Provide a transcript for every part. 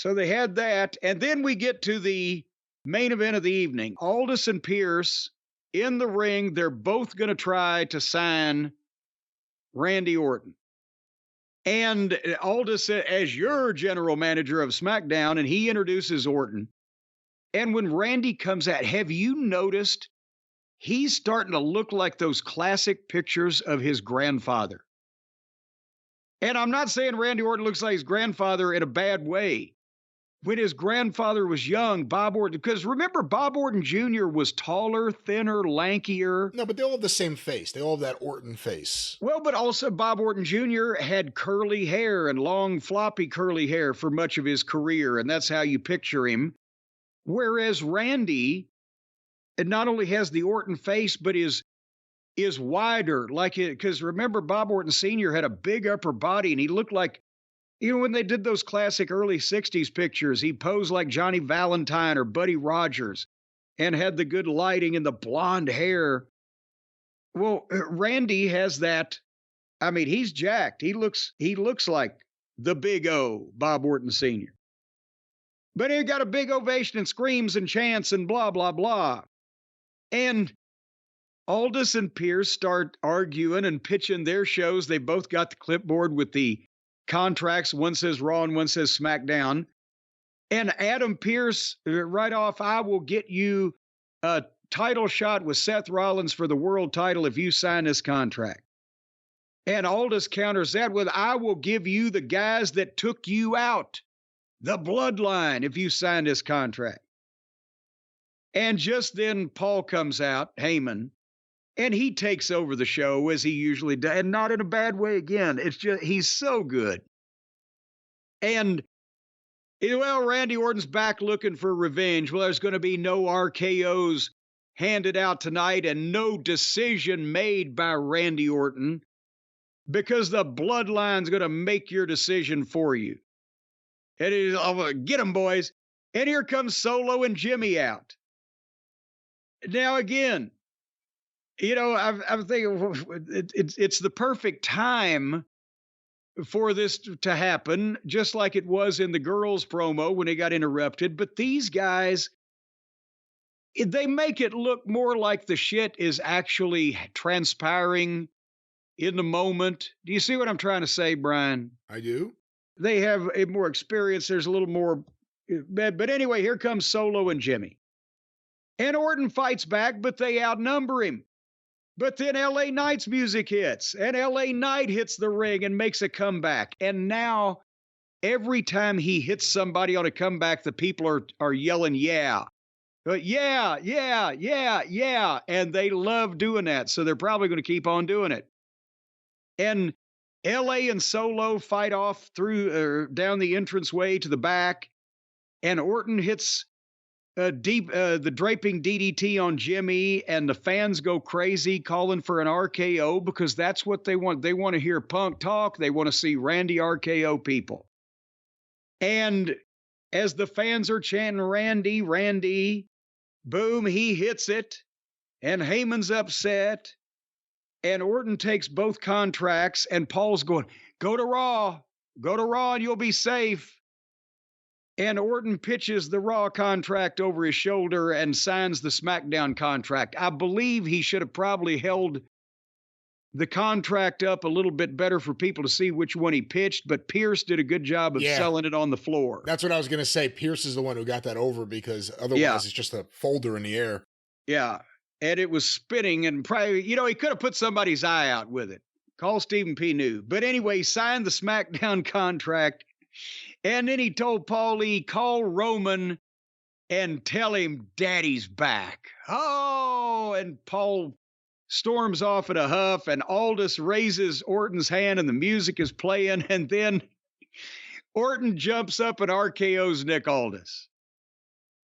So they had that. And then we get to the main event of the evening. Aldis and Pierce in the ring. They're both going to try to sign Randy Orton. And Aldis, as your general manager of SmackDown, and he introduces Orton. And when Randy comes out, have you noticed he's starting to look like those classic pictures of his grandfather? And I'm not saying Randy Orton looks like his grandfather in a bad way. When his grandfather was young, Bob Orton, because remember, Bob Orton Jr. was taller, thinner, lankier. No, but they all have the same face. They all have that Orton face. Well, but also Bob Orton Jr. had curly hair and long, floppy curly hair for much of his career, and that's how you picture him. Whereas Randy, it not only has the Orton face, but is wider, like it, because remember, Bob Orton Sr. had a big upper body, and he looked like, when they did those classic early 60s pictures, he posed like Johnny Valentine or Buddy Rogers and had the good lighting and the blonde hair. Well, Randy has that. I mean, he's jacked. He looks like the Big O, Bob Orton Sr. But he got a big ovation and screams and chants and blah, blah, blah. And Aldis and Pierce start arguing and pitching their shows. They both got the clipboard with the contracts. One says Raw and one says SmackDown. And Adam Pierce, right off, I will get you a title shot with Seth Rollins for the world title if you sign this contract. And Aldis counters that with, I will give you the guys that took you out, the Bloodline, if you sign this contract. And just then Paul comes out, Heyman, and he takes over the show as he usually does, and not in a bad way again. It's just, he's so good. And, well, Randy Orton's back looking for revenge. Well, there's going to be no RKOs handed out tonight and no decision made by Randy Orton because the Bloodline's going to make your decision for you. And it is, get them, boys. And here comes Solo and Jimmy out. Now, again, I'm thinking it's the perfect time for this to happen, just like it was in the girls' promo when it got interrupted. But these guys, they make it look more like the shit is actually transpiring in the moment. Do you see what I'm trying to say, Brian? I do. They have a more experience. There's a little more. But anyway, here comes Solo and Jimmy. And Orton fights back, but they outnumber him. But then L.A. Knight's music hits, and L.A. Knight hits the ring and makes a comeback. And now, every time he hits somebody on a comeback, the people are yelling, yeah. Yeah, yeah, yeah, yeah. And they love doing that, so they're probably going to keep on doing it. And L.A. and Solo fight off through down the entranceway to the back, and Orton hits the draping DDT on Jimmy, and the fans go crazy calling for an RKO because that's what they want. They want to hear Punk talk. They want to see Randy RKO people. And as the fans are chanting Randy, Randy, boom, he hits it, and Heyman's upset, and Orton takes both contracts, and Paul's going, go to Raw, and you'll be safe. And Orton pitches the Raw contract over his shoulder and signs the SmackDown contract. I believe he should have probably held the contract up a little bit better for people to see which one he pitched, but Pierce did a good job of selling it on the floor. That's what I was going to say. Pierce is the one who got that over because otherwise it's just a folder in the air. Yeah, and it was spinning, and probably, he could have put somebody's eye out with it. Call Stephen P. New. But anyway, he signed the SmackDown contract. And then he told Paulie, call Roman and tell him Daddy's back. Oh, and Paul storms off in a huff, and Aldis raises Orton's hand, and the music is playing, and then Orton jumps up and RKO's Nick Aldis.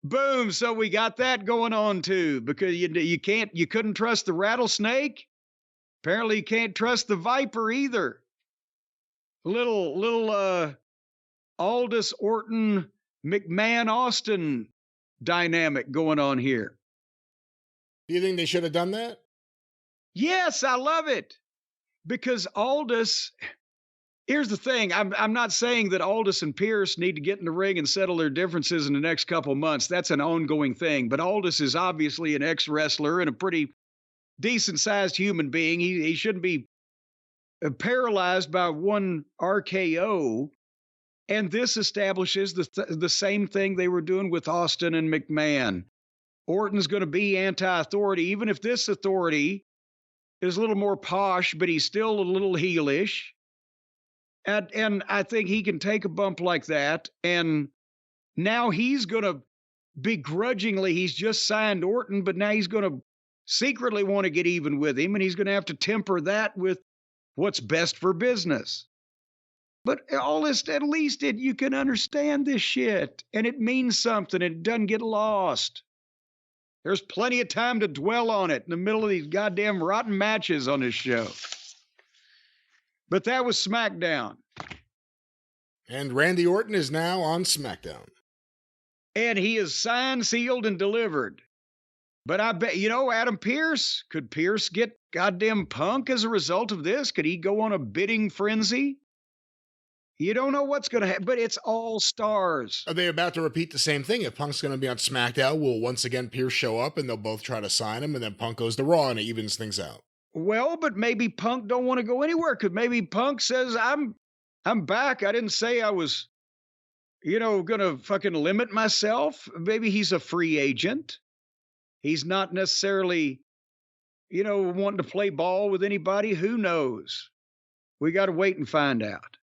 Boom, so we got that going on too, because you couldn't trust the rattlesnake. Apparently you can't trust the viper either. Little Aldis, Orton, McMahon, Austin dynamic going on here. Do you think they should have done that? Yes, I love it. Because Aldis, Here's the thing. I'm not saying that Aldis and Pierce need to get in the ring and settle their differences in the next couple months. That's an ongoing thing. But Aldis is obviously an ex-wrestler and a pretty decent-sized human being. He shouldn't be paralyzed by one RKO. And this establishes the same thing they were doing with Austin and McMahon. Orton's going to be anti-authority, even if this authority is a little more posh, but he's still a little heelish. And I think he can take a bump like that. And now he's going to begrudgingly, he's just signed Orton, but now he's going to secretly want to get even with him. And he's going to have to temper that with what's best for business. But all this, at least you can understand this shit. And it means something. It doesn't get lost. There's plenty of time to dwell on it in the middle of these goddamn rotten matches on this show. But that was Smackdown. And Randy Orton is now on Smackdown. And he is signed, sealed, and delivered. But I bet, Adam Pearce, could Pearce get goddamn Punk as a result of this? Could he go on a bidding frenzy? You don't know what's going to happen, but it's all stars. Are they about to repeat the same thing? If Punk's going to be on SmackDown, will once again Pearce show up and they'll both try to sign him, and then Punk goes to Raw and it evens things out? Well, but maybe Punk don't want to go anywhere, because maybe Punk says, I'm back. I didn't say I was, going to fucking limit myself. Maybe he's a free agent. He's not necessarily, wanting to play ball with anybody. Who knows? We got to wait and find out.